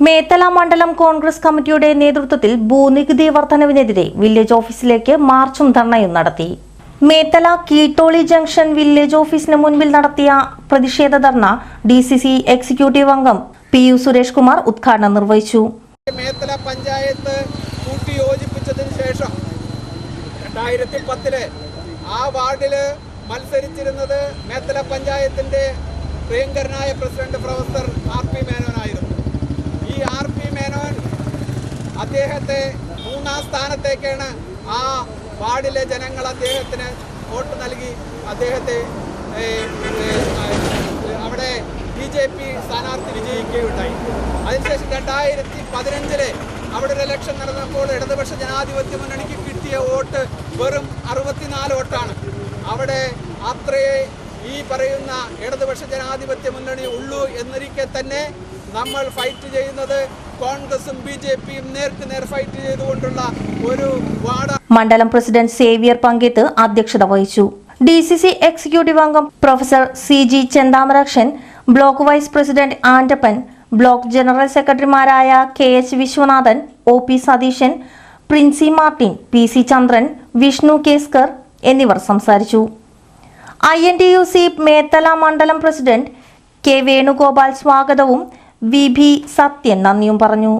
മേത്തല മണ്ഡലം കോൺഗ്രസ് കമ്മിറ്റിയുടെ നേതൃത്വത്തിൽ ഭൂനികുതി വർധനവിനെതിരെ വില്ലേജ് ഓഫീസിലേക്ക് മാർച്ചും ധർണയും നടത്തി. മേത്തല കീട്ടോളി ജംഗ്ഷൻ വില്ലേജ് ഓഫീസിന് മുൻപിൽ നടത്തിയ പ്രതിഷേധ ധർണ DCC എക്സിക്യൂട്ടീവ് അംഗം PU സുരേഷ് കുമാർ ഉദ്ഘാടനം നിർവഹിച്ചു. മേത്തല പഞ്ചായത്ത് കൂട്ടിയോജിപ്പിച്ചതിന് ശേഷം 2010 ആ വാർഡില് മത്സരിച്ചിരുന്നത് മേത്തല പഞ്ചായത്തിന്റെ പ്രിയങ്കരനായ പ്രസിഡന്റ് പ്രൊഫസർ RP മേനോനായിരുന്നു. ഈ RP മേനോൻ അദ്ദേഹത്തെ 3ാം സ്ഥാനത്തേക്കാണ് ആ വാർഡിലെ ജനങ്ങൾ അദ്ദേഹത്തിന് വോട്ട് നൽകി അദ്ദേഹത്തെ അവിടെ BJP സ്ഥാനാർത്ഥി വിജയിക്കുകയുണ്ടായി. അതിനുശേഷം 2015 അവിടെ ഒരു ഇലക്ഷൻ നടന്നപ്പോൾ ഇടതുപക്ഷ ജനാധിപത്യ മുന്നണിക്ക് കിട്ടിയ വോട്ട് വെറും 64 വോട്ടാണ്. അവിടെ അത്രയേ ഈ പറയുന്ന ഇടതുപക്ഷ ജനാധിപത്യ മുന്നണി ഉള്ളൂ എന്നിരിക്കെ തന്നെ നമ്മൾ ഫൈറ്റ് ചെയ്യുന്നത് കോൺഗ്രസും BJPയും നേർക്കുനേർ ഫൈറ്റ് ചെയ്തുകൊണ്ടുള്ള ഒരു വാർഡ്. മണ്ഡലം പ്രസിഡന്റ് സേവ്യർ പങ്കെടുത്ത് അധ്യക്ഷത വഹിച്ചു. DCC എക്സിക്യൂട്ടീവ് അംഗം professor CG Chenthamarakshan, block vice president Antappan, block general സെക്രട്ടറിമാരായ KH Viswanathan, OP Satheeshan, Princy Martin, PC Chandran, Vishnu Keskar എന്നിവർ സംസാരിച്ചു. INTUC മേത്തല മണ്ഡലം പ്രസിഡന്റ് K വേണുഗോപാൽ സ്വാഗതവും VB സത്യൻ നന്ദിയും പറഞ്ഞു.